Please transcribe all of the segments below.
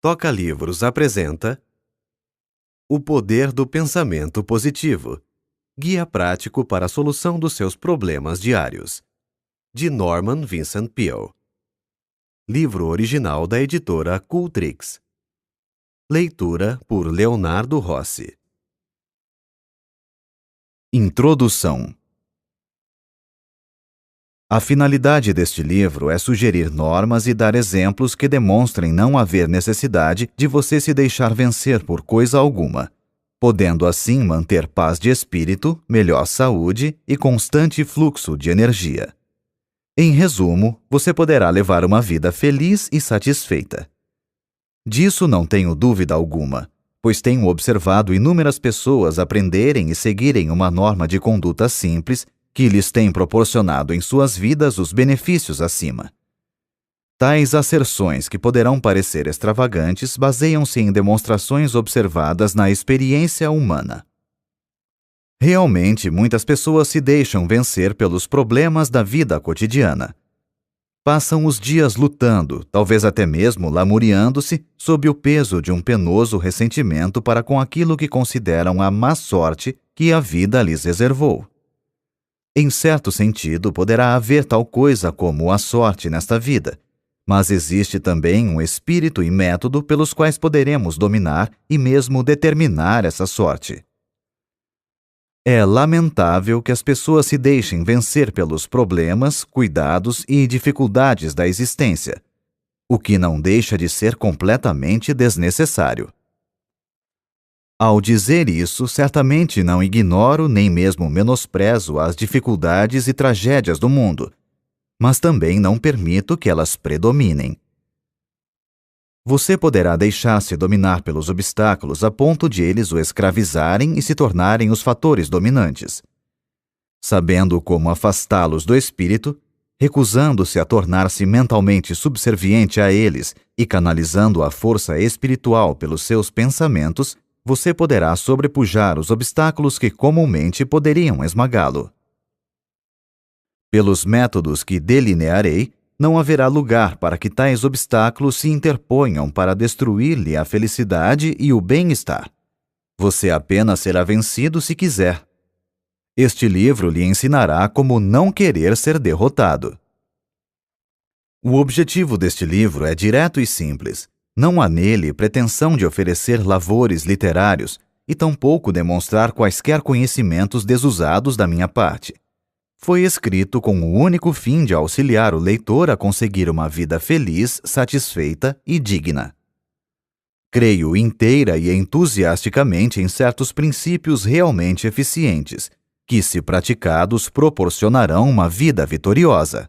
Toca Livros apresenta O Poder do Pensamento Positivo, Guia Prático para a Solução dos Seus Problemas Diários, de Norman Vincent Peale. Livro original da editora Cultrix. Leitura por Leonardo Rossi. Introdução. A finalidade deste livro é sugerir normas e dar exemplos que demonstrem não haver necessidade de você se deixar vencer por coisa alguma, podendo assim manter paz de espírito, melhor saúde e constante fluxo de energia. Em resumo, você poderá levar uma vida feliz e satisfeita. Disso não tenho dúvida alguma, pois tenho observado inúmeras pessoas aprenderem e seguirem uma norma de conduta simples que lhes tem proporcionado em suas vidas os benefícios acima. Tais asserções, que poderão parecer extravagantes, baseiam-se em demonstrações observadas na experiência humana. Realmente, muitas pessoas se deixam vencer pelos problemas da vida cotidiana. Passam os dias lutando, talvez até mesmo lamuriando-se, sob o peso de um penoso ressentimento para com aquilo que consideram a má sorte que a vida lhes reservou. Em certo sentido, poderá haver tal coisa como a sorte nesta vida, mas existe também um espírito e método pelos quais poderemos dominar e mesmo determinar essa sorte. É lamentável que as pessoas se deixem vencer pelos problemas, cuidados e dificuldades da existência, o que não deixa de ser completamente desnecessário. Ao dizer isso, certamente não ignoro nem mesmo menosprezo as dificuldades e tragédias do mundo, mas também não permito que elas predominem. Você poderá deixar-se dominar pelos obstáculos a ponto de eles o escravizarem e se tornarem os fatores dominantes. Sabendo como afastá-los do espírito, recusando-se a tornar-se mentalmente subserviente a eles e canalizando a força espiritual pelos seus pensamentos, você poderá sobrepujar os obstáculos que comumente poderiam esmagá-lo. Pelos métodos que delinearei, não haverá lugar para que tais obstáculos se interponham para destruir-lhe a felicidade e o bem-estar. Você apenas será vencido se quiser. Este livro lhe ensinará como não querer ser derrotado. O objetivo deste livro é direto e simples. Não há nele pretensão de oferecer lavores literários e tampouco demonstrar quaisquer conhecimentos desusados da minha parte. Foi escrito com o único fim de auxiliar o leitor a conseguir uma vida feliz, satisfeita e digna. Creio inteira e entusiasticamente em certos princípios realmente eficientes, que, se praticados, proporcionarão uma vida vitoriosa.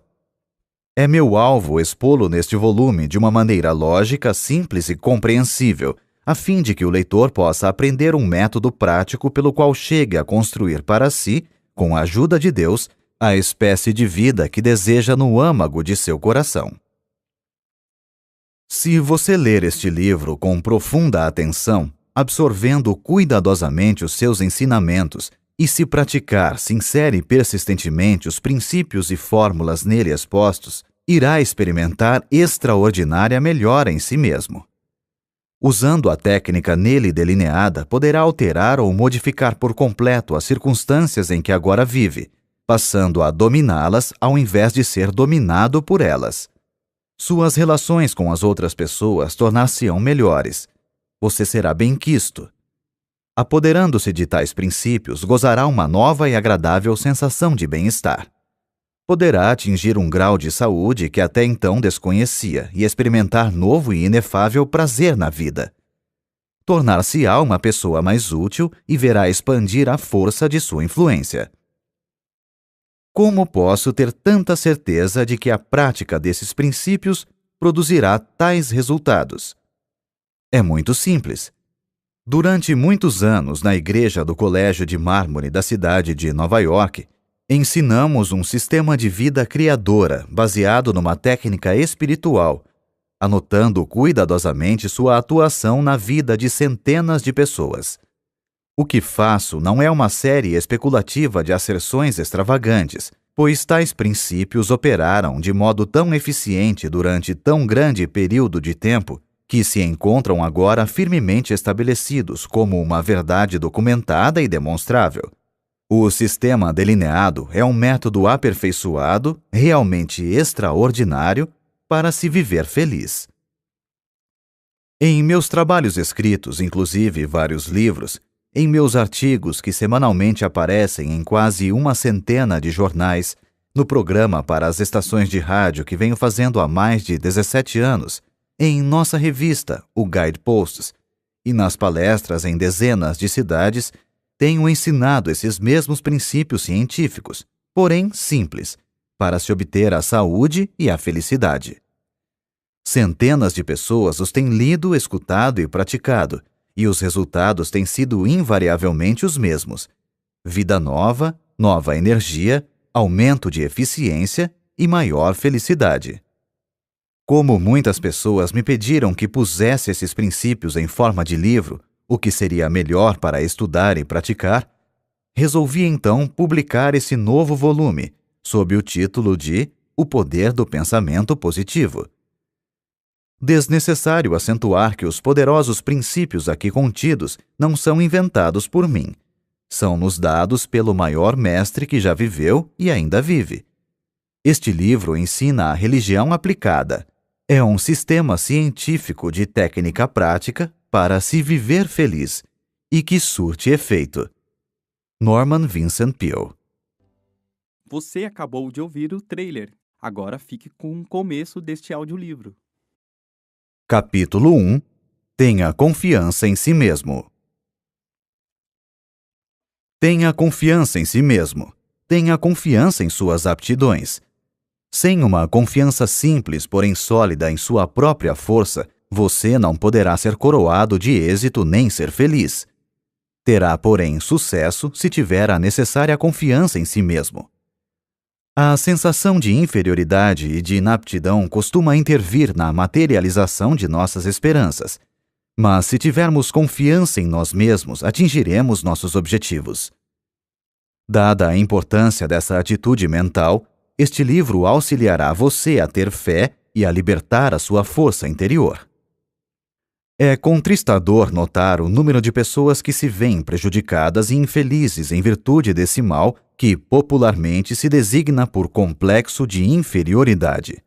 É meu alvo expô-lo neste volume de uma maneira lógica, simples e compreensível, a fim de que o leitor possa aprender um método prático pelo qual chegue a construir para si, com a ajuda de Deus, a espécie de vida que deseja no âmago de seu coração. Se você ler este livro com profunda atenção, absorvendo cuidadosamente os seus ensinamentos e se praticar sincera e persistentemente os princípios e fórmulas nele expostos, irá experimentar extraordinária melhora em si mesmo. Usando a técnica nele delineada, poderá alterar ou modificar por completo as circunstâncias em que agora vive, passando a dominá-las ao invés de ser dominado por elas. Suas relações com as outras pessoas tornar-se-ão melhores. Você será bem-quisto. Apoderando-se de tais princípios, gozará uma nova e agradável sensação de bem-estar. Poderá atingir um grau de saúde que até então desconhecia e experimentar novo e inefável prazer na vida. Tornar-se-á uma pessoa mais útil e verá expandir a força de sua influência. Como posso ter tanta certeza de que a prática desses princípios produzirá tais resultados? É muito simples. Durante muitos anos, na igreja do Colégio de Mármore da cidade de Nova York, ensinamos um sistema de vida criadora baseado numa técnica espiritual, anotando cuidadosamente sua atuação na vida de centenas de pessoas. O que faço não é uma série especulativa de asserções extravagantes, pois tais princípios operaram de modo tão eficiente durante tão grande período de tempo que se encontram agora firmemente estabelecidos como uma verdade documentada e demonstrável. O sistema delineado é um método aperfeiçoado, realmente extraordinário, para se viver feliz. Em meus trabalhos escritos, inclusive vários livros, em meus artigos que semanalmente aparecem em quase uma centena de jornais, no programa para as estações de rádio que venho fazendo há mais de 17 anos, em nossa revista, o Guideposts, e nas palestras em dezenas de cidades, tenho ensinado esses mesmos princípios científicos, porém simples, para se obter a saúde e a felicidade. Centenas de pessoas os têm lido, escutado e praticado, e os resultados têm sido invariavelmente os mesmos: vida nova, nova energia, aumento de eficiência e maior felicidade. Como muitas pessoas me pediram que pusesse esses princípios em forma de livro, o que seria melhor para estudar e praticar, resolvi então publicar esse novo volume, sob o título de O Poder do Pensamento Positivo. Desnecessário acentuar que os poderosos princípios aqui contidos não são inventados por mim. São-nos dados pelo maior mestre que já viveu e ainda vive. Este livro ensina a religião aplicada. É um sistema científico de técnica prática para se viver feliz e que surte efeito. Norman Vincent Peale. Você acabou de ouvir o trailer. Agora fique com o começo deste audiolivro. Capítulo 1. Tenha confiança em si mesmo. Tenha confiança em si mesmo. Tenha confiança em suas aptidões. Sem uma confiança simples, porém sólida em sua própria força, você não poderá ser coroado de êxito nem ser feliz. Terá, porém, sucesso se tiver a necessária confiança em si mesmo. A sensação de inferioridade e de inaptidão costuma intervir na materialização de nossas esperanças. Mas se tivermos confiança em nós mesmos, atingiremos nossos objetivos. Dada a importância dessa atitude mental, este livro auxiliará você a ter fé e a libertar a sua força interior. É contristador notar o número de pessoas que se veem prejudicadas e infelizes em virtude desse mal que popularmente se designa por complexo de inferioridade.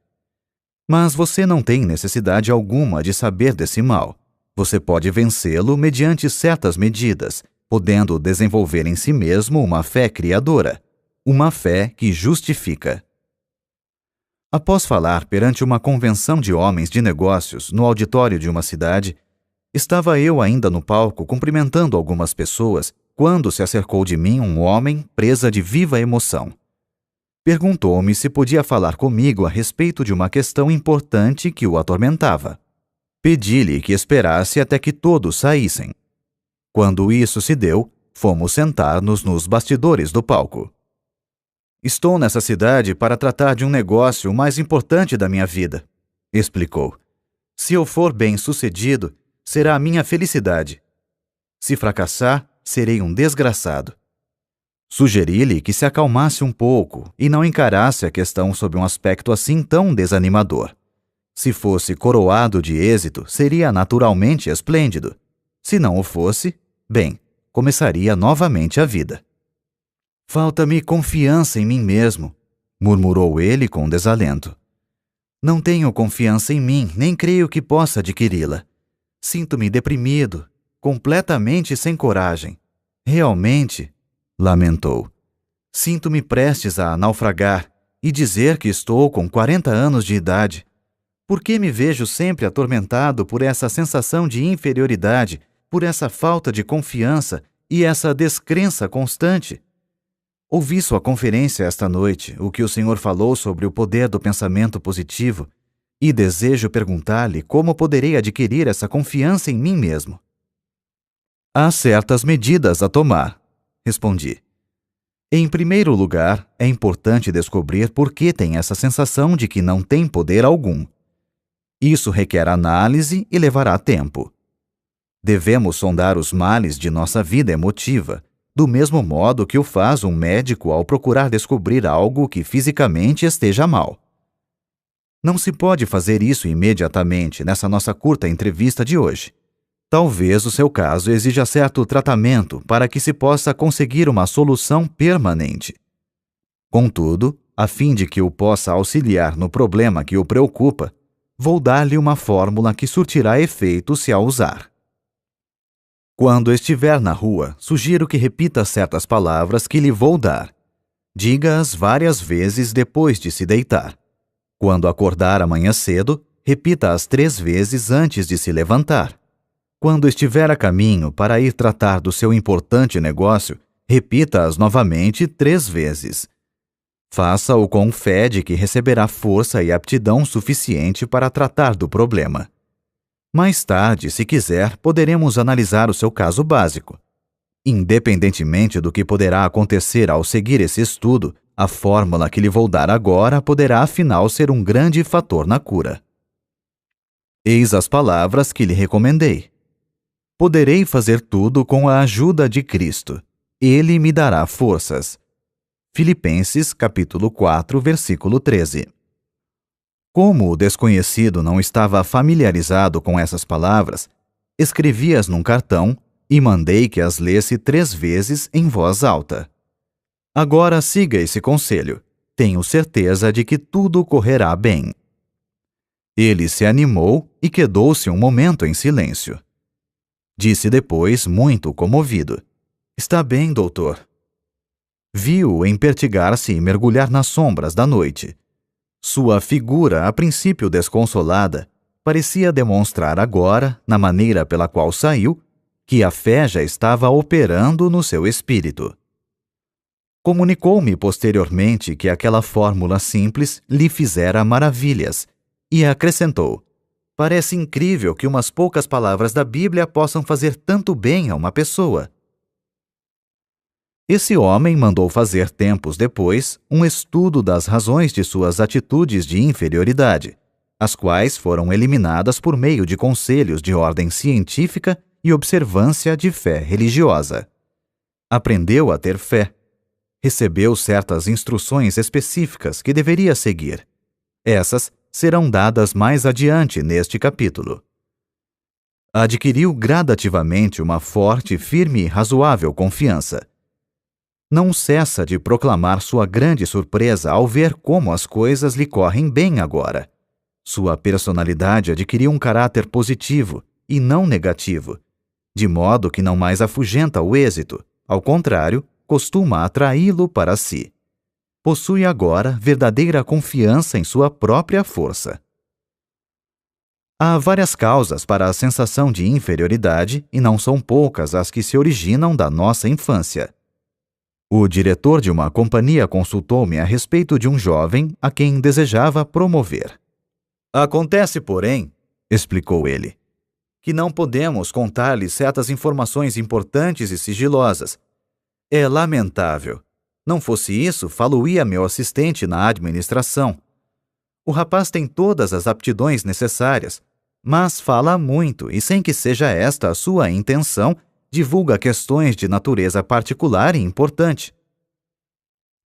Mas você não tem necessidade alguma de saber desse mal. Você pode vencê-lo mediante certas medidas, podendo desenvolver em si mesmo uma fé criadora, uma fé que justifica. Após falar perante uma convenção de homens de negócios no auditório de uma cidade, estava eu ainda no palco cumprimentando algumas pessoas quando se acercou de mim um homem presa de viva emoção. Perguntou-me se podia falar comigo a respeito de uma questão importante que o atormentava. Pedi-lhe que esperasse até que todos saíssem. Quando isso se deu, fomos sentar-nos nos bastidores do palco. Estou nessa cidade para tratar de um negócio mais importante da minha vida, explicou. Se eu for bem-sucedido, será a minha felicidade. Se fracassar, serei um desgraçado. Sugeri-lhe que se acalmasse um pouco e não encarasse a questão sob um aspecto assim tão desanimador. Se fosse coroado de êxito, seria naturalmente esplêndido. Se não o fosse, bem, começaria novamente a vida. Falta-me confiança em mim mesmo, murmurou ele com desalento. Não tenho confiança em mim, nem creio que possa adquiri-la. Sinto-me deprimido, completamente sem coragem. Realmente, lamentou, sinto-me prestes a naufragar e dizer que estou com 40 anos de idade. Por que me vejo sempre atormentado por essa sensação de inferioridade, por essa falta de confiança e essa descrença constante? Ouvi sua conferência esta noite, o que o senhor falou sobre o poder do pensamento positivo, e desejo perguntar-lhe como poderei adquirir essa confiança em mim mesmo. Há certas medidas a tomar, respondi. Em primeiro lugar, é importante descobrir por que tem essa sensação de que não tem poder algum. Isso requer análise e levará tempo. Devemos sondar os males de nossa vida emotiva, do mesmo modo que o faz um médico ao procurar descobrir algo que fisicamente esteja mal. Não se pode fazer isso imediatamente nessa nossa curta entrevista de hoje. Talvez o seu caso exija certo tratamento para que se possa conseguir uma solução permanente. Contudo, a fim de que o possa auxiliar no problema que o preocupa, vou dar-lhe uma fórmula que surtirá efeito se a usar. Quando estiver na rua, sugiro que repita certas palavras que lhe vou dar. Diga-as várias vezes depois de se deitar. Quando acordar amanhã cedo, repita-as 3 vezes antes de se levantar. Quando estiver a caminho para ir tratar do seu importante negócio, repita-as novamente 3 vezes. Faça-o com fé de que receberá força e aptidão suficiente para tratar do problema. Mais tarde, se quiser, poderemos analisar o seu caso básico. Independentemente do que poderá acontecer ao seguir esse estudo, a fórmula que lhe vou dar agora poderá afinal ser um grande fator na cura. Eis as palavras que lhe recomendei. Poderei fazer tudo com a ajuda de Cristo. Ele me dará forças. Filipenses, capítulo 4, versículo 13. Como o desconhecido não estava familiarizado com essas palavras, escrevi-as num cartão e mandei que as lesse 3 vezes em voz alta. Agora siga esse conselho. Tenho certeza de que tudo correrá bem. Ele se animou e quedou-se um momento em silêncio. Disse depois, muito comovido: "Está bem, doutor." Vi-o empertigar-se e mergulhar nas sombras da noite. Sua figura, a princípio desconsolada, parecia demonstrar agora, na maneira pela qual saiu, que a fé já estava operando no seu espírito. Comunicou-me posteriormente que aquela fórmula simples lhe fizera maravilhas, e acrescentou: "Parece incrível que umas poucas palavras da Bíblia possam fazer tanto bem a uma pessoa." Esse homem mandou fazer tempos depois um estudo das razões de suas atitudes de inferioridade, as quais foram eliminadas por meio de conselhos de ordem científica e observância de fé religiosa. Aprendeu a ter fé. Recebeu certas instruções específicas que deveria seguir. Essas serão dadas mais adiante neste capítulo. Adquiriu gradativamente uma forte, firme e razoável confiança. Não cessa de proclamar sua grande surpresa ao ver como as coisas lhe correm bem agora. Sua personalidade adquiriu um caráter positivo e não negativo, de modo que não mais afugenta o êxito, ao contrário, costuma atraí-lo para si. Possui agora verdadeira confiança em sua própria força. Há várias causas para a sensação de inferioridade e não são poucas as que se originam da nossa infância. O diretor de uma companhia consultou-me a respeito de um jovem a quem desejava promover. "Acontece, porém," explicou ele, "que não podemos contar-lhe certas informações importantes e sigilosas. É lamentável. Não fosse isso, falo-ia meu assistente na administração. O rapaz tem todas as aptidões necessárias, mas fala muito e, sem que seja esta a sua intenção, divulga questões de natureza particular e importante."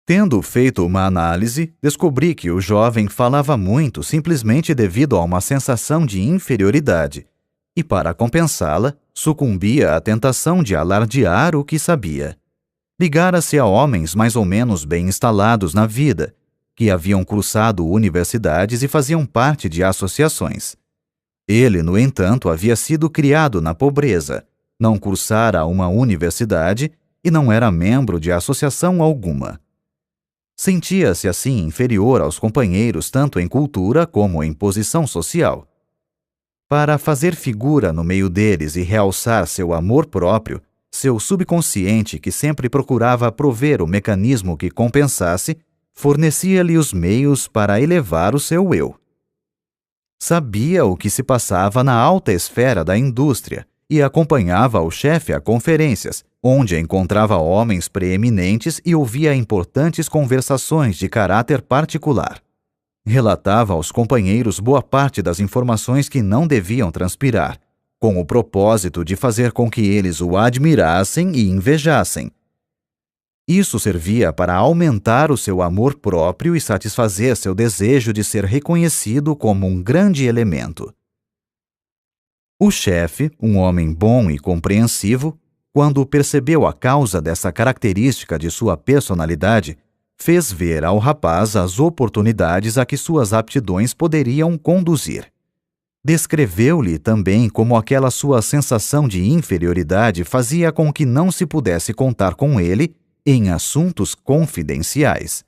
Tendo feito uma análise, descobri que o jovem falava muito simplesmente devido a uma sensação de inferioridade, e para compensá-la, sucumbia à tentação de alardear o que sabia. Ligara-se a homens mais ou menos bem instalados na vida, que haviam cursado universidades e faziam parte de associações. Ele, no entanto, havia sido criado na pobreza, não cursara uma universidade e não era membro de associação alguma. Sentia-se assim inferior aos companheiros tanto em cultura como em posição social. Para fazer figura no meio deles e realçar seu amor próprio, seu subconsciente, que sempre procurava prover o mecanismo que compensasse, fornecia-lhe os meios para elevar o seu eu. Sabia o que se passava na alta esfera da indústria e acompanhava o chefe a conferências, onde encontrava homens preeminentes e ouvia importantes conversações de caráter particular. Relatava aos companheiros boa parte das informações que não deviam transpirar, com o propósito de fazer com que eles o admirassem e invejassem. Isso servia para aumentar o seu amor próprio e satisfazer seu desejo de ser reconhecido como um grande elemento. O chefe, um homem bom e compreensivo, quando percebeu a causa dessa característica de sua personalidade, fez ver ao rapaz as oportunidades a que suas aptidões poderiam conduzir. Descreveu-lhe também como aquela sua sensação de inferioridade fazia com que não se pudesse contar com ele em assuntos confidenciais.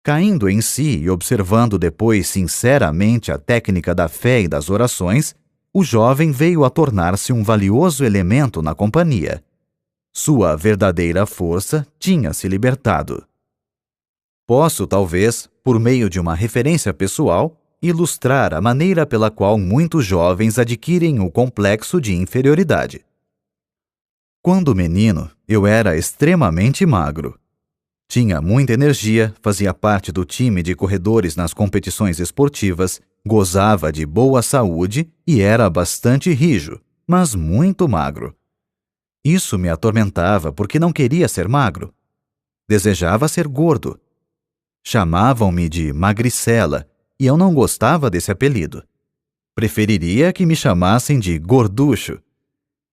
Caindo em si e observando depois sinceramente a técnica da fé e das orações, o jovem veio a tornar-se um valioso elemento na companhia. Sua verdadeira força tinha se libertado. Posso, talvez, por meio de uma referência pessoal, ilustrar a maneira pela qual muitos jovens adquirem o complexo de inferioridade. Quando menino, eu era extremamente magro. Tinha muita energia, fazia parte do time de corredores nas competições esportivas, gozava de boa saúde e era bastante rijo, mas muito magro. Isso me atormentava porque não queria ser magro. Desejava ser gordo. Chamavam-me de magricela e eu não gostava desse apelido. Preferiria que me chamassem de gorducho.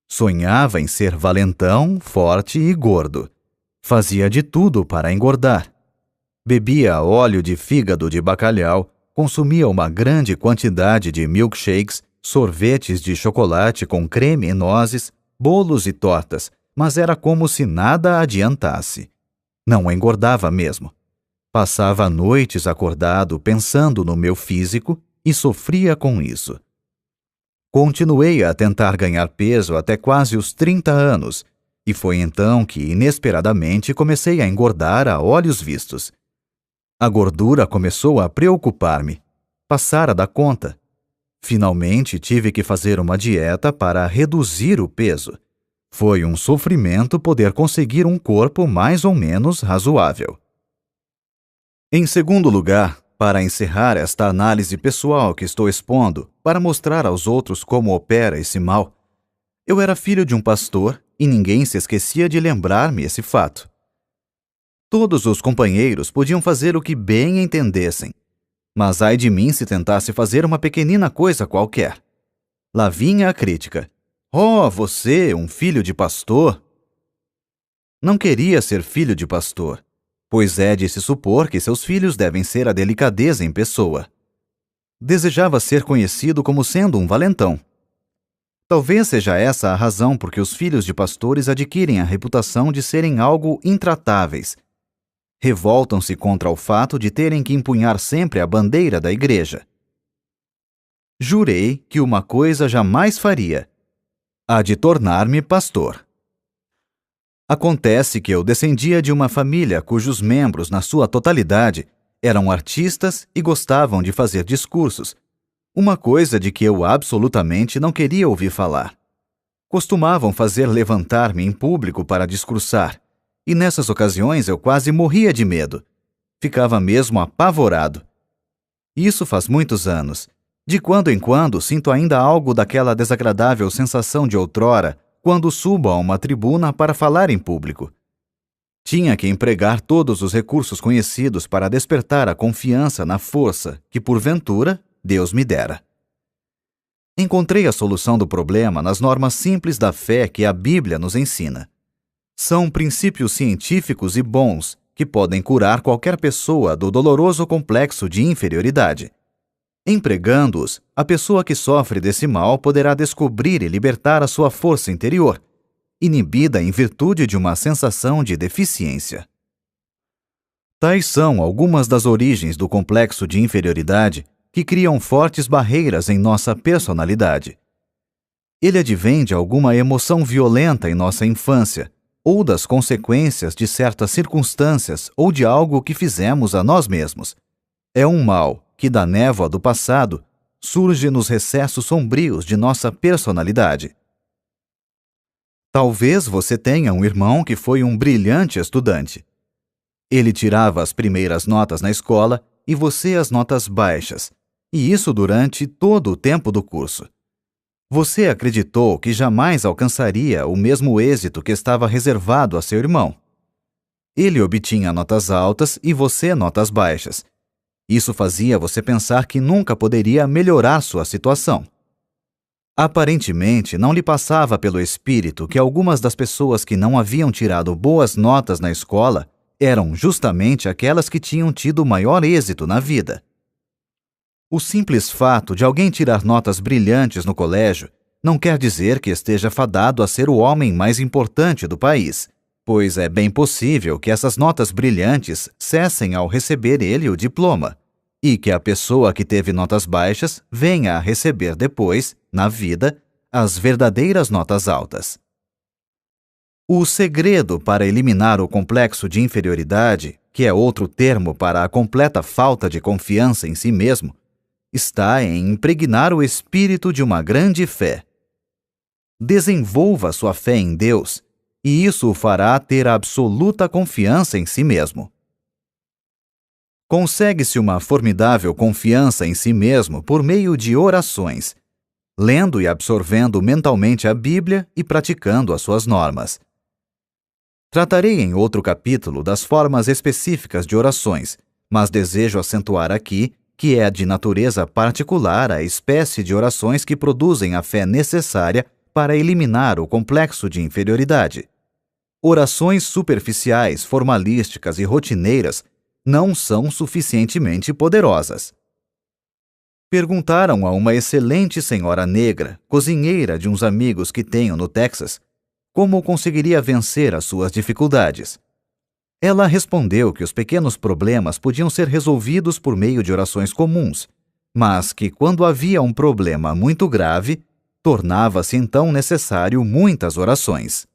Sonhava em ser valentão, forte e gordo. Fazia de tudo para engordar. Bebia óleo de fígado de bacalhau, consumia uma grande quantidade de milkshakes, sorvetes de chocolate com creme e nozes, bolos e tortas, mas era como se nada adiantasse. Não engordava mesmo. Passava noites acordado pensando no meu físico e sofria com isso. Continuei a tentar ganhar peso até quase os 30 anos, e foi então que, inesperadamente, comecei a engordar a olhos vistos. A gordura começou a preocupar-me. Passara da conta. Finalmente tive que fazer uma dieta para reduzir o peso. Foi um sofrimento poder conseguir um corpo mais ou menos razoável. Em segundo lugar, para encerrar esta análise pessoal que estou expondo, para mostrar aos outros como opera esse mal, eu era filho de um pastor e ninguém se esquecia de lembrar-me esse fato. Todos os companheiros podiam fazer o que bem entendessem, mas ai de mim se tentasse fazer uma pequenina coisa qualquer. Lá vinha a crítica. Oh, você, um filho de pastor? Não queria ser filho de pastor, pois é de se supor que seus filhos devem ser a delicadeza em pessoa. Desejava ser conhecido como sendo um valentão. Talvez seja essa a razão por que os filhos de pastores adquirem a reputação de serem algo intratáveis. Revoltam-se contra o fato de terem que empunhar sempre a bandeira da igreja. Jurei que uma coisa jamais faria: a de tornar-me pastor. Acontece que eu descendia de uma família cujos membros, na sua totalidade, eram artistas e gostavam de fazer discursos, uma coisa de que eu absolutamente não queria ouvir falar. Costumavam fazer levantar-me em público para discursar, e nessas ocasiões eu quase morria de medo. Ficava mesmo apavorado. Isso faz muitos anos. De quando em quando sinto ainda algo daquela desagradável sensação de outrora, quando subo a uma tribuna para falar em público. Tinha que empregar todos os recursos conhecidos para despertar a confiança na força que, porventura, Deus me dera. Encontrei a solução do problema nas normas simples da fé que a Bíblia nos ensina. São princípios científicos e bons que podem curar qualquer pessoa do doloroso complexo de inferioridade. Empregando-os, a pessoa que sofre desse mal poderá descobrir e libertar a sua força interior, inibida em virtude de uma sensação de deficiência. Tais são algumas das origens do complexo de inferioridade que criam fortes barreiras em nossa personalidade. Ele advém de alguma emoção violenta em nossa infância, ou das consequências de certas circunstâncias ou de algo que fizemos a nós mesmos. É um mal que, da névoa do passado, surge nos recessos sombrios de nossa personalidade. Talvez você tenha um irmão que foi um brilhante estudante. Ele tirava as primeiras notas na escola e você as notas baixas, e isso durante todo o tempo do curso. Você acreditou que jamais alcançaria o mesmo êxito que estava reservado a seu irmão. Ele obtinha notas altas e você notas baixas. Isso fazia você pensar que nunca poderia melhorar sua situação. Aparentemente, não lhe passava pelo espírito que algumas das pessoas que não haviam tirado boas notas na escola eram justamente aquelas que tinham tido maior êxito na vida. O simples fato de alguém tirar notas brilhantes no colégio não quer dizer que esteja fadado a ser o homem mais importante do país, pois é bem possível que essas notas brilhantes cessem ao receber ele o diploma, e que a pessoa que teve notas baixas venha a receber depois, na vida, as verdadeiras notas altas. O segredo para eliminar o complexo de inferioridade, que é outro termo para a completa falta de confiança em si mesmo, está em impregnar o espírito de uma grande fé. Desenvolva sua fé em Deus, e isso o fará ter absoluta confiança em si mesmo. Consegue-se uma formidável confiança em si mesmo por meio de orações, lendo e absorvendo mentalmente a Bíblia e praticando as suas normas. Tratarei em outro capítulo das formas específicas de orações, mas desejo acentuar aqui que é de natureza particular a espécie de orações que produzem a fé necessária para eliminar o complexo de inferioridade. Orações superficiais, formalísticas e rotineiras não são suficientemente poderosas. Perguntaram a uma excelente senhora negra, cozinheira de uns amigos que tenho no Texas, como conseguiria vencer as suas dificuldades. Ela respondeu que os pequenos problemas podiam ser resolvidos por meio de orações comuns, mas que quando havia um problema muito grave, tornava-se então necessário muitas orações.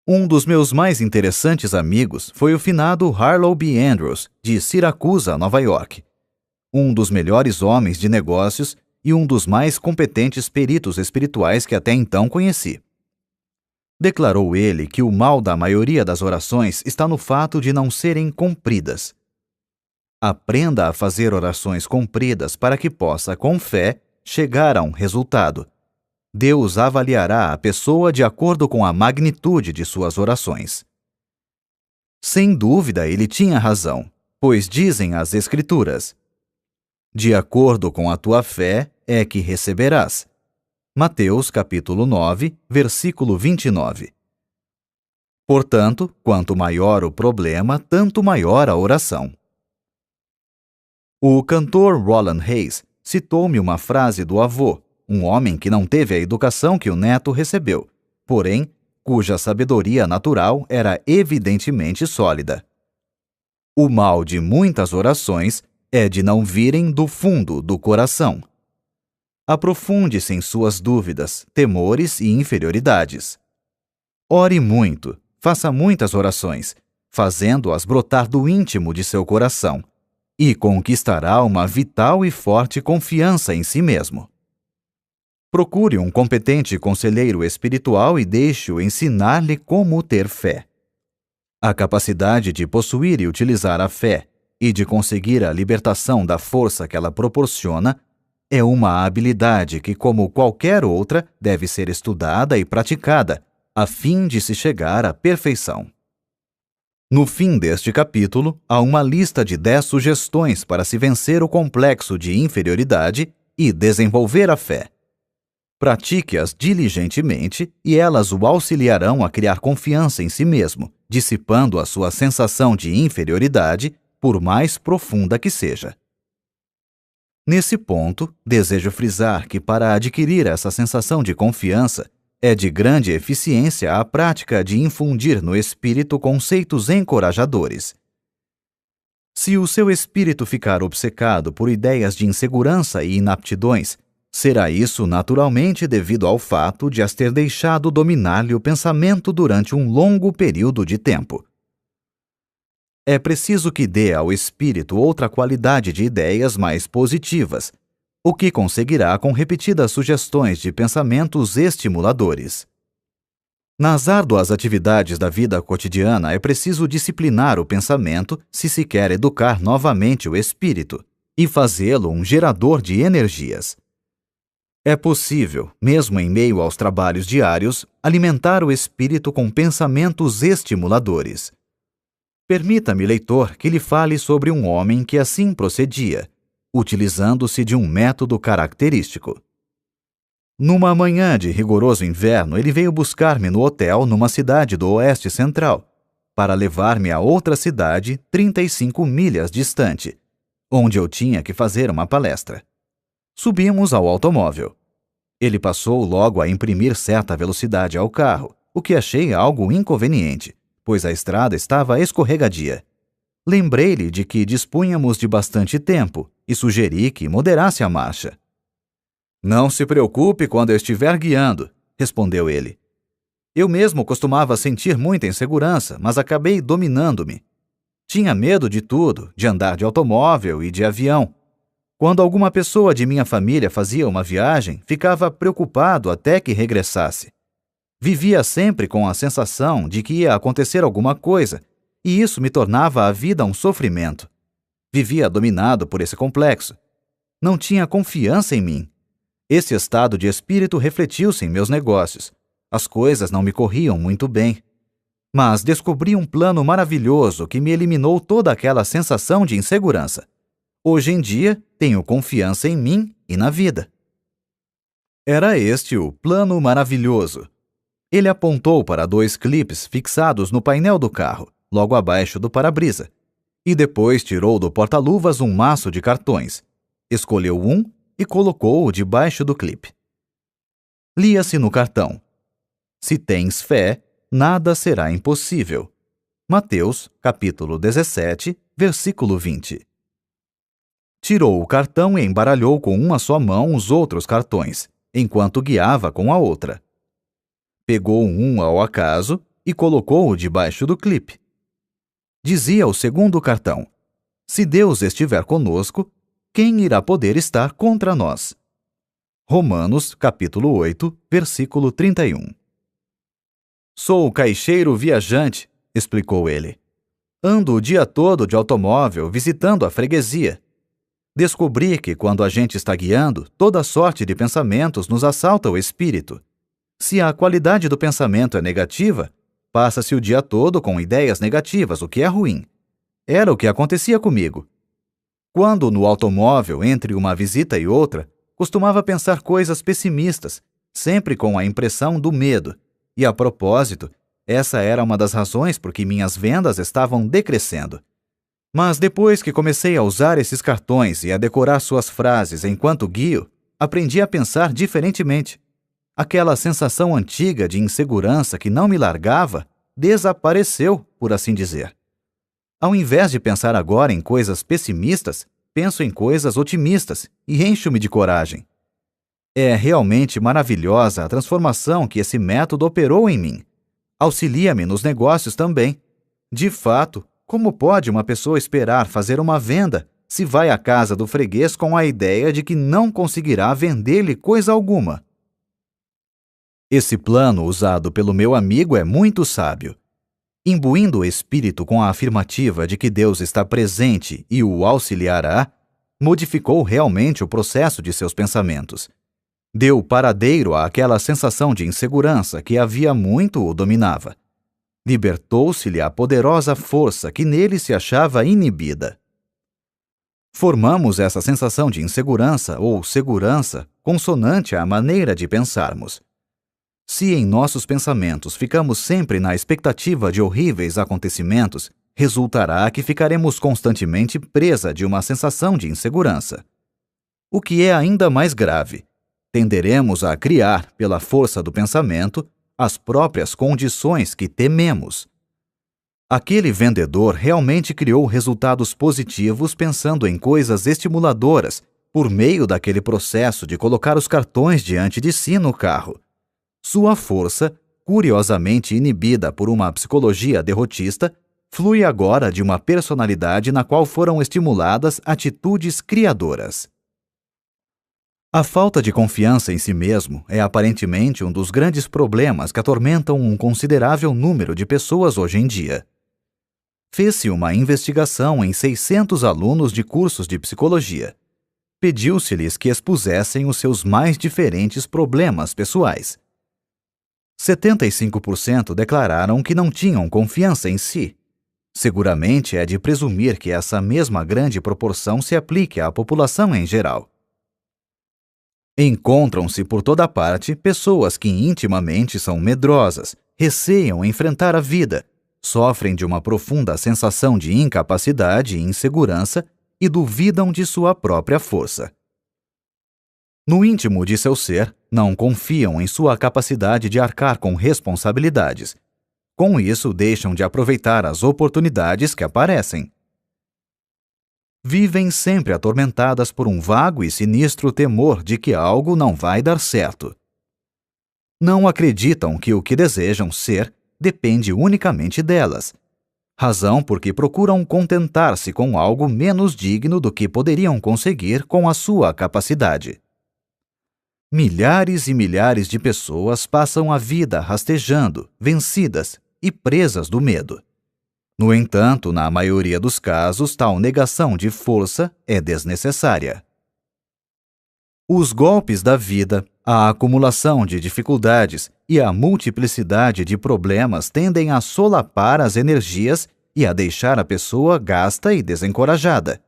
Um dos meus mais interessantes amigos foi o finado Harlow B. Andrews, de Siracusa, Nova York, um dos melhores homens de negócios e um dos mais competentes peritos espirituais que até então conheci. Declarou ele que o mal da maioria das orações está no fato de não serem compridas. Aprenda a fazer orações compridas para que possa, com fé, chegar a um resultado. Deus avaliará a pessoa de acordo com a magnitude de suas orações. Sem dúvida, ele tinha razão, pois dizem as Escrituras: de acordo com a tua fé é que receberás. Mateus capítulo 9, versículo 29. Portanto, quanto maior o problema, tanto maior a oração. O cantor Roland Hayes citou-me uma frase do avô, um homem que não teve a educação que o neto recebeu, porém, cuja sabedoria natural era evidentemente sólida. O mal de muitas orações é de não virem do fundo do coração. Aprofunde-se em suas dúvidas, temores e inferioridades. Ore muito, faça muitas orações, fazendo-as brotar do íntimo de seu coração, e conquistará uma vital e forte confiança em si mesmo. Procure um competente conselheiro espiritual e deixe-o ensinar-lhe como ter fé. A capacidade de possuir e utilizar a fé e de conseguir a libertação da força que ela proporciona é uma habilidade que, como qualquer outra, deve ser estudada e praticada, a fim de se chegar à perfeição. No fim deste capítulo, há uma lista de 10 sugestões para se vencer o complexo de inferioridade e desenvolver a fé. Pratique-as diligentemente e elas o auxiliarão a criar confiança em si mesmo, dissipando a sua sensação de inferioridade, por mais profunda que seja. Nesse ponto, desejo frisar que para adquirir essa sensação de confiança, é de grande eficiência a prática de infundir no espírito conceitos encorajadores. Se o seu espírito ficar obcecado por ideias de insegurança e inaptidões, será isso naturalmente devido ao fato de as ter deixado dominar-lhe o pensamento durante um longo período de tempo. É preciso que dê ao espírito outra qualidade de ideias mais positivas, o que conseguirá com repetidas sugestões de pensamentos estimuladores. Nas árduas atividades da vida cotidiana é preciso disciplinar o pensamento se se quer educar novamente o espírito e fazê-lo um gerador de energias. É possível, mesmo em meio aos trabalhos diários, alimentar o espírito com pensamentos estimuladores. Permita-me, leitor, que lhe fale sobre um homem que assim procedia, utilizando-se de um método característico. Numa manhã de rigoroso inverno, ele veio buscar-me no hotel numa cidade do Oeste Central, para levar-me a outra cidade 35 milhas distante, onde eu tinha que fazer uma palestra. Subimos ao automóvel. Ele passou logo a imprimir certa velocidade ao carro, o que achei algo inconveniente, pois a estrada estava escorregadia. Lembrei-lhe de que dispunhamos de bastante tempo e sugeri que moderasse a marcha. "Não se preocupe quando eu estiver guiando", respondeu ele. Eu mesmo costumava sentir muita insegurança, mas acabei dominando-me. Tinha medo de tudo, de andar de automóvel e de avião. Quando alguma pessoa de minha família fazia uma viagem, ficava preocupado até que regressasse. Vivia sempre com a sensação de que ia acontecer alguma coisa, e isso me tornava a vida um sofrimento. Vivia dominado por esse complexo. Não tinha confiança em mim. Esse estado de espírito refletiu-se em meus negócios. As coisas não me corriam muito bem. Mas descobri um plano maravilhoso que me eliminou toda aquela sensação de insegurança. Hoje em dia, tenho confiança em mim e na vida. Era este o plano maravilhoso. Ele apontou para 2 clipes fixados no painel do carro, logo abaixo do para-brisa, e depois tirou do porta-luvas um maço de cartões. Escolheu um e colocou-o debaixo do clipe. Lia-se no cartão: "Se tens fé, nada será impossível." Mateus, capítulo 17, versículo 20. Tirou o cartão e embaralhou com uma só mão os outros cartões, enquanto guiava com a outra. Pegou um ao acaso e colocou-o debaixo do clipe. Dizia o segundo cartão: "Se Deus estiver conosco, quem irá poder estar contra nós?" Romanos, capítulo 8, versículo 31. "Sou caixeiro viajante", explicou ele. "Ando o dia todo de automóvel visitando a freguesia. Descobri que, quando a gente está guiando, toda sorte de pensamentos nos assalta o espírito. Se a qualidade do pensamento é negativa, passa-se o dia todo com ideias negativas, o que é ruim. Era o que acontecia comigo. Quando no automóvel, entre uma visita e outra, costumava pensar coisas pessimistas, sempre com a impressão do medo. E, a propósito, essa era uma das razões por que minhas vendas estavam decrescendo. Mas depois que comecei a usar esses cartões e a decorar suas frases enquanto guio, aprendi a pensar diferentemente. Aquela sensação antiga de insegurança que não me largava desapareceu, por assim dizer. Ao invés de pensar agora em coisas pessimistas, penso em coisas otimistas e encho-me de coragem. É realmente maravilhosa a transformação que esse método operou em mim. Auxilia-me nos negócios também. De fato, como pode uma pessoa esperar fazer uma venda se vai à casa do freguês com a ideia de que não conseguirá vender-lhe coisa alguma? Esse plano usado pelo meu amigo é muito sábio. Imbuindo o espírito com a afirmativa de que Deus está presente e o auxiliará, modificou realmente o processo de seus pensamentos. Deu paradeiro àquela sensação de insegurança que havia muito o dominava. Libertou-se-lhe a poderosa força que nele se achava inibida. Formamos essa sensação de insegurança ou segurança consonante à maneira de pensarmos. Se em nossos pensamentos ficamos sempre na expectativa de horríveis acontecimentos, resultará que ficaremos constantemente presa de uma sensação de insegurança. O que é ainda mais grave, tenderemos a criar, pela força do pensamento, as próprias condições que tememos. Aquele vendedor realmente criou resultados positivos pensando em coisas estimuladoras por meio daquele processo de colocar os cartões diante de si no carro. Sua força, curiosamente inibida por uma psicologia derrotista, flui agora de uma personalidade na qual foram estimuladas atitudes criadoras. A falta de confiança em si mesmo é aparentemente um dos grandes problemas que atormentam um considerável número de pessoas hoje em dia. Fez-se uma investigação em 600 alunos de cursos de psicologia. Pediu-se-lhes que expusessem os seus mais diferentes problemas pessoais. 75% declararam que não tinham confiança em si. Seguramente é de presumir que essa mesma grande proporção se aplique à população em geral. Encontram-se por toda parte pessoas que intimamente são medrosas, receiam enfrentar a vida, sofrem de uma profunda sensação de incapacidade e insegurança e duvidam de sua própria força. No íntimo de seu ser, não confiam em sua capacidade de arcar com responsabilidades. Com isso, deixam de aproveitar as oportunidades que aparecem. Vivem sempre atormentadas por um vago e sinistro temor de que algo não vai dar certo. Não acreditam que o que desejam ser depende unicamente delas, razão por que procuram contentar-se com algo menos digno do que poderiam conseguir com a sua capacidade. Milhares e milhares de pessoas passam a vida rastejando, vencidas e presas do medo. No entanto, na maioria dos casos, tal negação de força é desnecessária. Os golpes da vida, a acumulação de dificuldades e a multiplicidade de problemas tendem a solapar as energias e a deixar a pessoa gasta e desencorajada.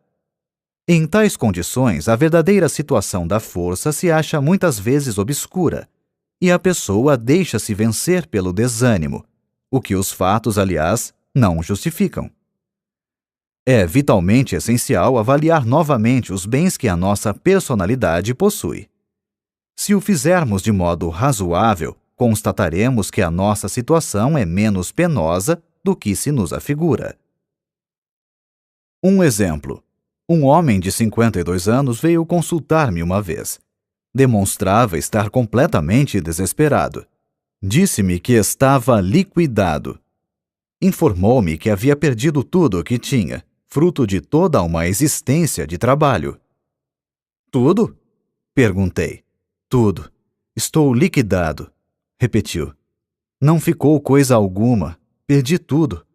Em tais condições, a verdadeira situação da força se acha muitas vezes obscura, e a pessoa deixa-se vencer pelo desânimo, o que os fatos, aliás, não justificam. É vitalmente essencial avaliar novamente os bens que a nossa personalidade possui. Se o fizermos de modo razoável, constataremos que a nossa situação é menos penosa do que se nos afigura. Um exemplo. Um homem de 52 anos veio consultar-me uma vez. Demonstrava estar completamente desesperado. Disse-me que estava liquidado. Informou-me que havia perdido tudo o que tinha, fruto de toda uma existência de trabalho. Tudo? Perguntei. Tudo. Estou liquidado, repetiu. Não ficou coisa alguma. Perdi tudo.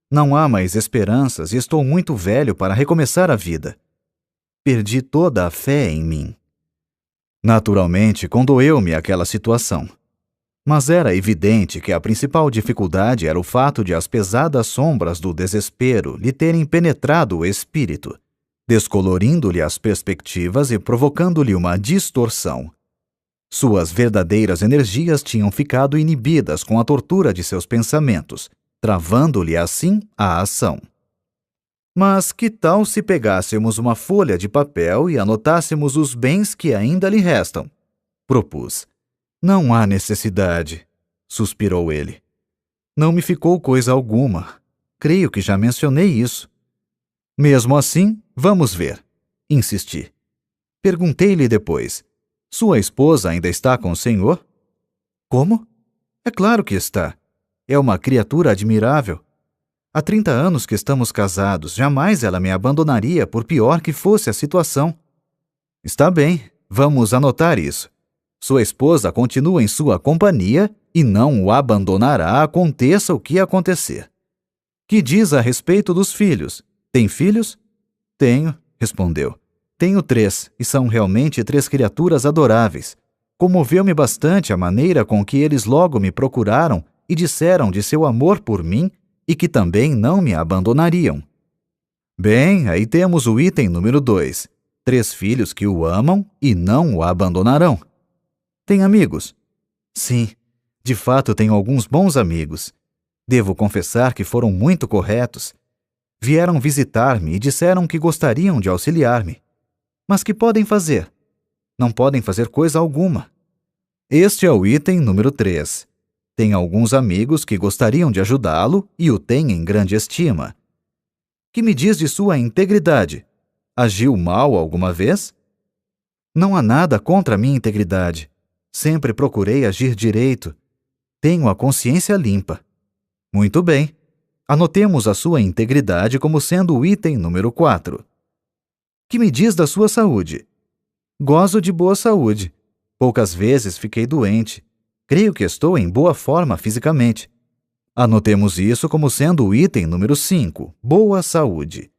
Não há mais esperanças e estou muito velho para recomeçar a vida. Perdi toda a fé em mim. Naturalmente, condoeu-me aquela situação. Mas era evidente que a principal dificuldade era o fato de as pesadas sombras do desespero lhe terem penetrado o espírito, descolorindo-lhe as perspectivas e provocando-lhe uma distorção. Suas verdadeiras energias tinham ficado inibidas com a tortura de seus pensamentos, travando-lhe assim a ação. Mas que tal se pegássemos uma folha de papel e anotássemos os bens que ainda lhe restam? Propus. Não há necessidade, suspirou ele. Não me ficou coisa alguma. Creio que já mencionei isso. Mesmo assim, vamos ver, insisti. Perguntei-lhe depois. Sua esposa ainda está com o senhor? Como? É claro que está. É uma criatura admirável. Há 30 anos que estamos casados, jamais ela me abandonaria por pior que fosse a situação. Está bem, vamos anotar isso. Sua esposa continua em sua companhia e não o abandonará, aconteça o que acontecer. Que diz a respeito dos filhos? Tem filhos? Tenho, respondeu. Tenho 3, e são realmente 3 criaturas adoráveis. Comoveu-me bastante a maneira com que eles logo me procuraram e disseram de seu amor por mim e que também não me abandonariam. Bem, aí temos o item número 2. 3 filhos que o amam e não o abandonarão. Tem amigos? Sim, de fato tenho alguns bons amigos. Devo confessar que foram muito corretos. Vieram visitar-me e disseram que gostariam de auxiliar-me. Mas que podem fazer? Não podem fazer coisa alguma. Este é o item número 3. Tem alguns amigos que gostariam de ajudá-lo e o têm em grande estima. Que me diz de sua integridade? Agiu mal alguma vez? Não há nada contra a minha integridade. Sempre procurei agir direito. Tenho a consciência limpa. Muito bem. Anotemos a sua integridade como sendo o item número 4. Que me diz da sua saúde? Gozo de boa saúde. Poucas vezes fiquei doente. Creio que estou em boa forma fisicamente. Anotemos isso como sendo o item número 5, boa saúde.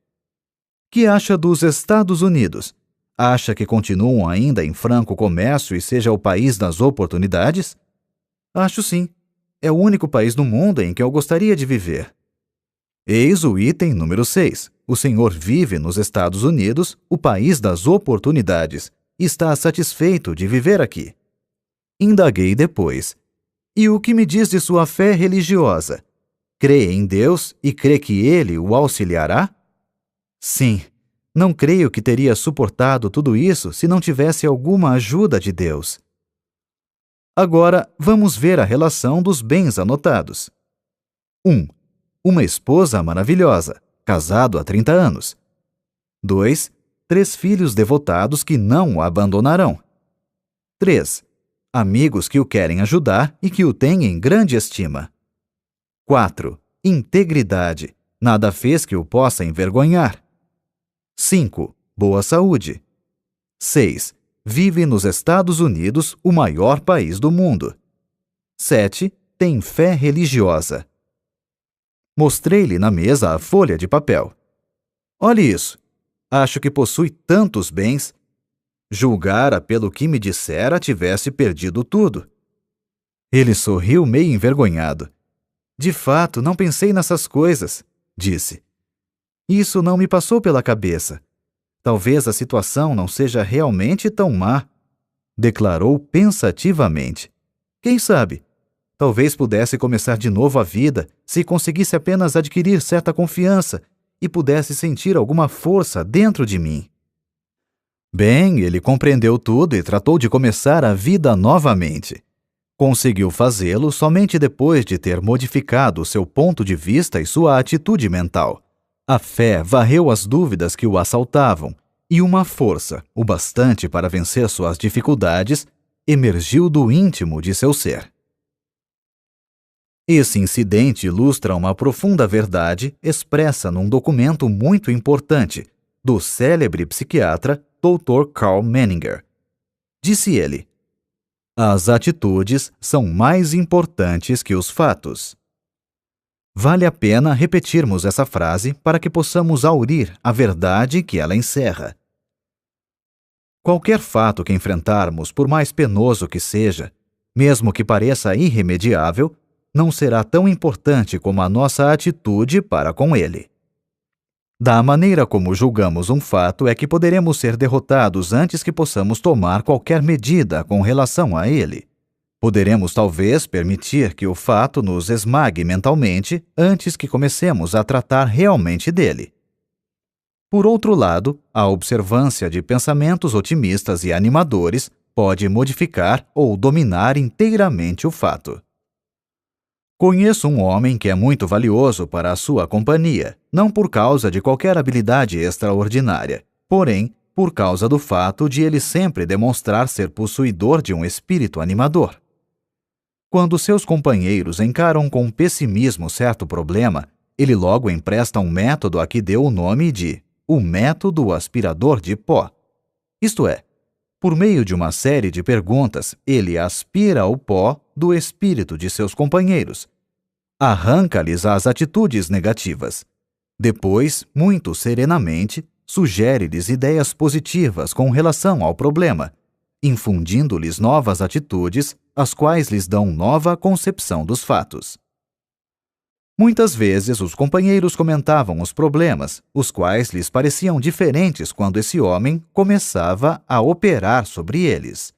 Que acha dos Estados Unidos? Acha que continuam ainda em franco comércio e seja o país das oportunidades? Acho sim. É o único país no mundo em que eu gostaria de viver. Eis o item número 6. O senhor vive nos Estados Unidos, o país das oportunidades, e está satisfeito de viver aqui. Indaguei depois. E o que me diz de sua fé religiosa? Crê em Deus e crê que Ele o auxiliará? Sim. Não creio que teria suportado tudo isso se não tivesse alguma ajuda de Deus. Agora, vamos ver a relação dos bens anotados. 1. Uma esposa maravilhosa, casado há 30 anos. 2. 3 filhos devotados que não o abandonarão. 3. Amigos que o querem ajudar e que o têm em grande estima. 4. Integridade. Nada fez que o possa envergonhar. 5. Boa saúde. 6. Vive nos Estados Unidos, o maior país do mundo. 7. Tem fé religiosa. Mostrei-lhe na mesa a folha de papel. Olhe isso. Acho que possui tantos bens. Julgara pelo que me dissera tivesse perdido tudo. Ele sorriu meio envergonhado. De fato, não pensei nessas coisas, disse. Isso não me passou pela cabeça. Talvez a situação não seja realmente tão má, declarou pensativamente. Quem sabe? Talvez pudesse começar de novo a vida se conseguisse apenas adquirir certa confiança e pudesse sentir alguma força dentro de mim. Bem, ele compreendeu tudo e tratou de começar a vida novamente. Conseguiu fazê-lo somente depois de ter modificado seu ponto de vista e sua atitude mental. A fé varreu as dúvidas que o assaltavam, e uma força, o bastante para vencer suas dificuldades, emergiu do íntimo de seu ser. Esse incidente ilustra uma profunda verdade expressa num documento muito importante do célebre psiquiatra Dr. Karl Menninger. Disse ele: as atitudes são mais importantes que os fatos. Vale a pena repetirmos essa frase para que possamos aurir a verdade que ela encerra. Qualquer fato que enfrentarmos, por mais penoso que seja, mesmo que pareça irremediável, não será tão importante como a nossa atitude para com ele. Da maneira como julgamos um fato é que poderemos ser derrotados antes que possamos tomar qualquer medida com relação a ele. Poderemos talvez permitir que o fato nos esmague mentalmente antes que comecemos a tratar realmente dele. Por outro lado, a observância de pensamentos otimistas e animadores pode modificar ou dominar inteiramente o fato. Conheço um homem que é muito valioso para a sua companhia, não por causa de qualquer habilidade extraordinária, porém, por causa do fato de ele sempre demonstrar ser possuidor de um espírito animador. Quando seus companheiros encaram com pessimismo certo problema, ele logo empresta um método a que deu o nome de o método aspirador de pó. Isto é, por meio de uma série de perguntas, ele aspira o pó do espírito de seus companheiros. Arranca-lhes as atitudes negativas. Depois, muito serenamente, sugere-lhes ideias positivas com relação ao problema, infundindo-lhes novas atitudes, as quais lhes dão nova concepção dos fatos. Muitas vezes os companheiros comentavam os problemas, os quais lhes pareciam diferentes quando esse homem começava a operar sobre eles.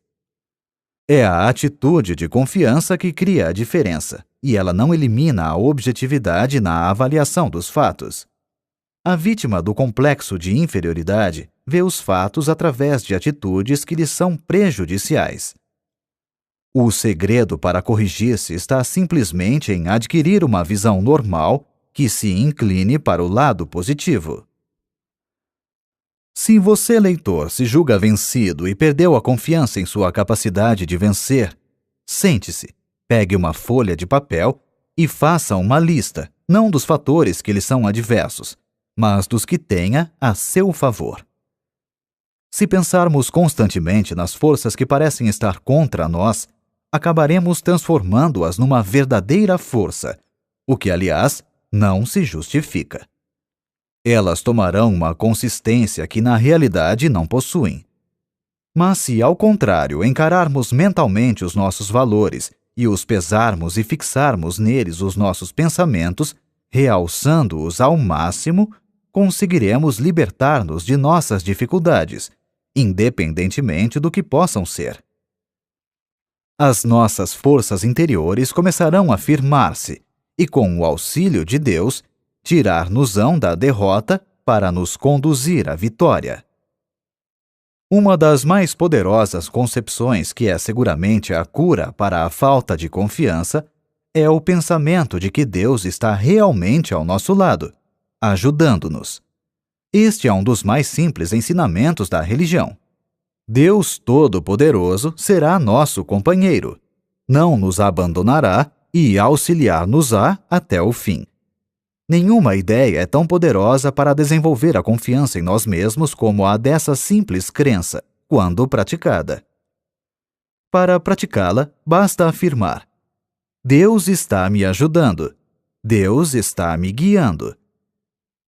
É a atitude de confiança que cria a diferença, e ela não elimina a objetividade na avaliação dos fatos. A vítima do complexo de inferioridade vê os fatos através de atitudes que lhe são prejudiciais. O segredo para corrigir-se está simplesmente em adquirir uma visão normal que se incline para o lado positivo. Se você, leitor, se julga vencido e perdeu a confiança em sua capacidade de vencer, sente-se, pegue uma folha de papel e faça uma lista, não dos fatores que lhe são adversos, mas dos que tenha a seu favor. Se pensarmos constantemente nas forças que parecem estar contra nós, acabaremos transformando-as numa verdadeira força, o que, aliás, não se justifica. Elas tomarão uma consistência que na realidade não possuem. Mas se, ao contrário, encararmos mentalmente os nossos valores e os pesarmos e fixarmos neles os nossos pensamentos, realçando-os ao máximo, conseguiremos libertar-nos de nossas dificuldades, independentemente do que possam ser. As nossas forças interiores começarão a firmar-se e, com o auxílio de Deus, tirar-nos-ão da derrota para nos conduzir à vitória. Uma das mais poderosas concepções, que é seguramente a cura para a falta de confiança, é o pensamento de que Deus está realmente ao nosso lado, ajudando-nos. Este é um dos mais simples ensinamentos da religião. Deus Todo-Poderoso será nosso companheiro, não nos abandonará e auxiliar-nos-á até o fim. Nenhuma ideia é tão poderosa para desenvolver a confiança em nós mesmos como a dessa simples crença, quando praticada. Para praticá-la, basta afirmar: Deus está me ajudando. Deus está me guiando.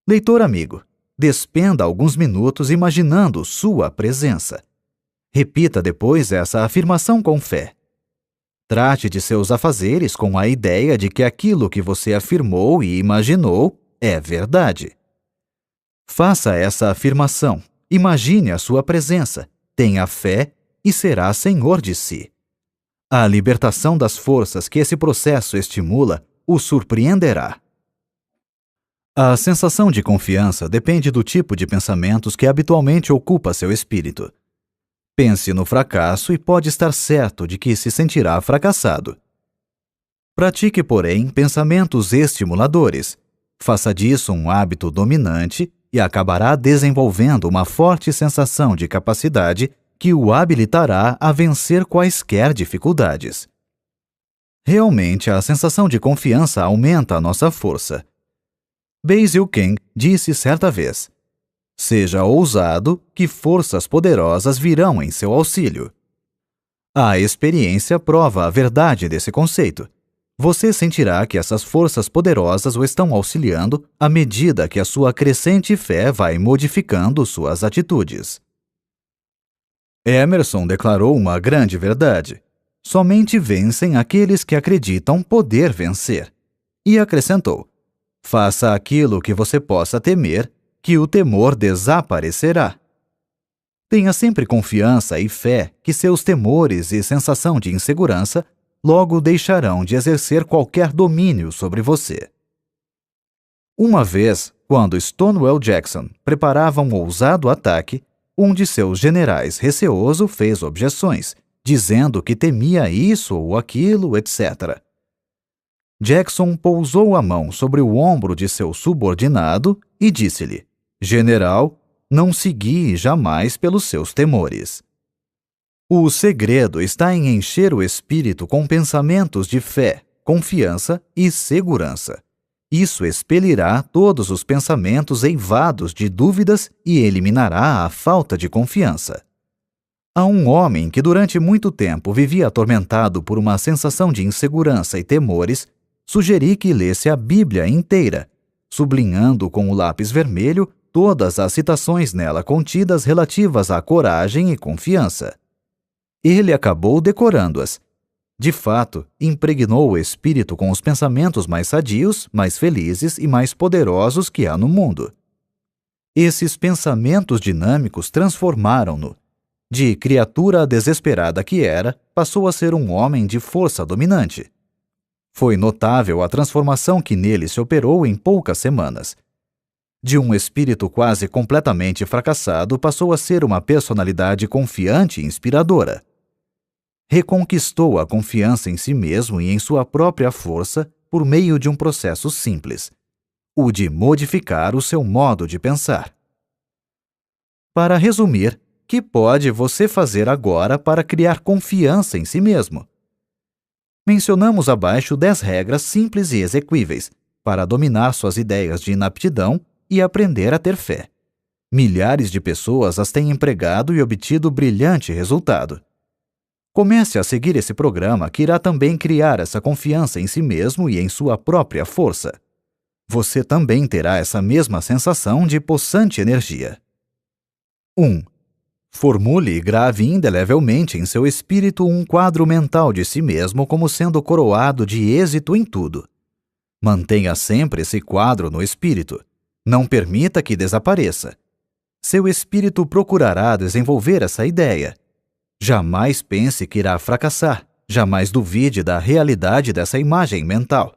Leitor amigo, despenda alguns minutos imaginando sua presença. Repita depois essa afirmação com fé. Trate de seus afazeres com a ideia de que aquilo que você afirmou e imaginou é verdade. Faça essa afirmação, imagine a sua presença, tenha fé e será senhor de si. A libertação das forças que esse processo estimula o surpreenderá. A sensação de confiança depende do tipo de pensamentos que habitualmente ocupa seu espírito. Pense no fracasso e pode estar certo de que se sentirá fracassado. Pratique, porém, pensamentos estimuladores. Faça disso um hábito dominante e acabará desenvolvendo uma forte sensação de capacidade que o habilitará a vencer quaisquer dificuldades. Realmente, a sensação de confiança aumenta a nossa força. Basil King disse certa vez: seja ousado, que forças poderosas virão em seu auxílio. A experiência prova a verdade desse conceito. Você sentirá que essas forças poderosas o estão auxiliando à medida que a sua crescente fé vai modificando suas atitudes. Emerson declarou uma grande verdade: somente vencem aqueles que acreditam poder vencer. E acrescentou: faça aquilo que você possa temer, que o temor desaparecerá. Tenha sempre confiança e fé que seus temores e sensação de insegurança logo deixarão de exercer qualquer domínio sobre você. Uma vez, quando Stonewall Jackson preparava um ousado ataque, um de seus generais receoso fez objeções, dizendo que temia isso ou aquilo, etc. Jackson pousou a mão sobre o ombro de seu subordinado e disse-lhe: General, não se guie jamais pelos seus temores. O segredo está em encher o espírito com pensamentos de fé, confiança e segurança. Isso expelirá todos os pensamentos eivados de dúvidas e eliminará a falta de confiança. A um homem que durante muito tempo vivia atormentado por uma sensação de insegurança e temores, sugeri que lesse a Bíblia inteira, sublinhando com o lápis vermelho todas as citações nela contidas relativas à coragem e confiança. Ele acabou decorando-as. De fato, impregnou o espírito com os pensamentos mais sadios, mais felizes e mais poderosos que há no mundo. Esses pensamentos dinâmicos transformaram-no. De criatura desesperada que era, passou a ser um homem de força dominante. Foi notável a transformação que nele se operou em poucas semanas. De um espírito quase completamente fracassado, passou a ser uma personalidade confiante e inspiradora. Reconquistou a confiança em si mesmo e em sua própria força por meio de um processo simples, o de modificar o seu modo de pensar. Para resumir, que pode você fazer agora para criar confiança em si mesmo? Mencionamos abaixo 10 regras simples e exequíveis para dominar suas ideias de inaptidão e aprender a ter fé. Milhares de pessoas as têm empregado e obtido brilhante resultado. Comece a seguir esse programa que irá também criar essa confiança em si mesmo e em sua própria força. você também terá essa mesma sensação de possante energia. 1. Formule e grave indelevelmente em seu espírito um quadro mental de si mesmo como sendo coroado de êxito em tudo. Mantenha sempre esse quadro no espírito. Não permita que desapareça. Seu espírito procurará desenvolver essa ideia. Jamais pense que irá fracassar. Jamais duvide da realidade dessa imagem mental.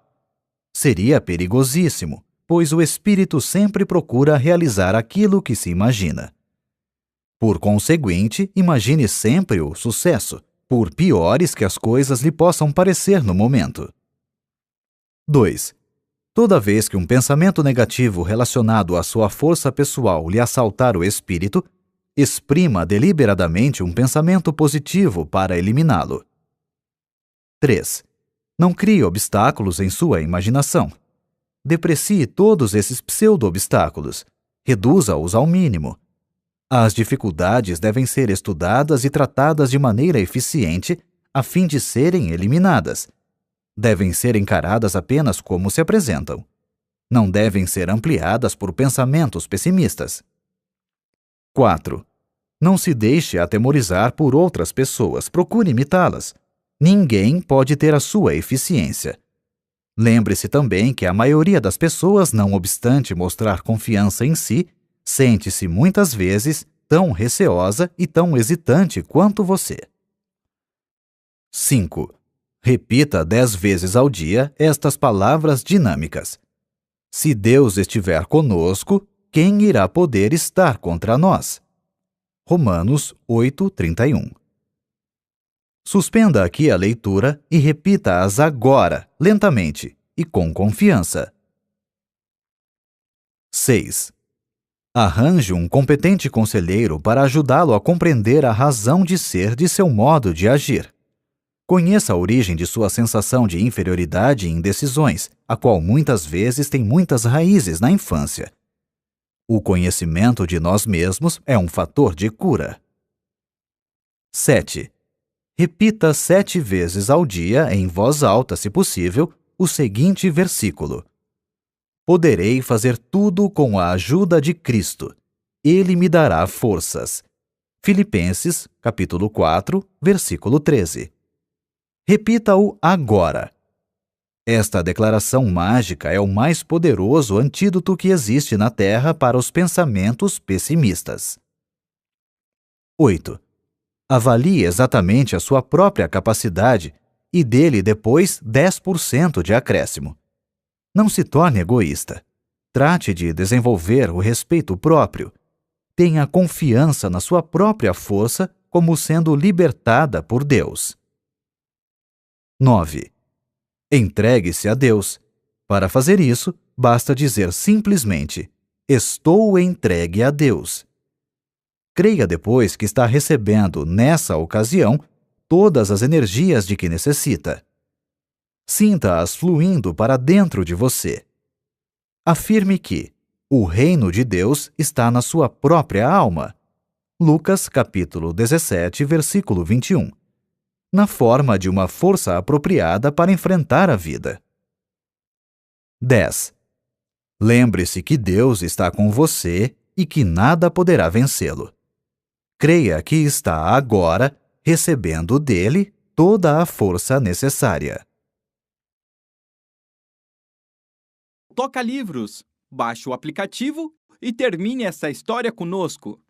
Seria perigosíssimo, pois o espírito sempre procura realizar aquilo que se imagina. Por conseguinte, imagine sempre o sucesso, por piores que as coisas lhe possam parecer no momento. 2. Toda vez que um pensamento negativo relacionado à sua força pessoal lhe assaltar o espírito, exprima deliberadamente um pensamento positivo para eliminá-lo. 3. Não crie obstáculos em sua imaginação. Deprecie todos esses pseudo-obstáculos. Reduza-os ao mínimo. As dificuldades devem ser estudadas e tratadas de maneira eficiente a fim de serem eliminadas. Devem ser encaradas apenas como se apresentam. Não devem ser ampliadas por pensamentos pessimistas. 4. Não se deixe atemorizar por outras pessoas. Procure imitá-las. Ninguém pode ter a sua eficiência. Lembre-se também que a maioria das pessoas, não obstante mostrar confiança em si, sente-se muitas vezes tão receosa e tão hesitante quanto você. 5. Repita 10 vezes ao dia estas palavras dinâmicas. Se Deus estiver conosco, quem irá poder estar contra nós? Romanos 8:31. Suspenda aqui a leitura e repita-as agora, lentamente e com confiança. 6. Arranje um competente conselheiro para ajudá-lo a compreender a razão de ser de seu modo de agir. Conheça a origem de sua sensação de inferioridade e indecisões, a qual muitas vezes tem muitas raízes na infância. O conhecimento de nós mesmos é um fator de cura. 7. Repita 7 vezes ao dia, em voz alta, se possível, o seguinte versículo: Poderei fazer tudo com a ajuda de Cristo. Ele me dará forças. Filipenses, capítulo 4, versículo 13. Repita-o agora. Esta declaração mágica é o mais poderoso antídoto que existe na Terra para os pensamentos pessimistas. 8. Avalie exatamente a sua própria capacidade e dê-lhe depois 10% de acréscimo. Não se torne egoísta. Trate de desenvolver o respeito próprio. Tenha confiança na sua própria força como sendo libertada por Deus. 9. Entregue-se a Deus. Para fazer isso, basta dizer simplesmente: Estou entregue a Deus. Creia depois que está recebendo, nessa ocasião, todas as energias de que necessita. Sinta-as fluindo para dentro de você. Afirme que o reino de Deus está na sua própria alma. Lucas, capítulo 17, versículo 21. Na forma de uma força apropriada para enfrentar a vida. 10. Lembre-se que Deus está com você e que nada poderá vencê-lo. Creia que está agora recebendo dele toda a força necessária. Toca Livros. Baixe o aplicativo e termine essa história conosco.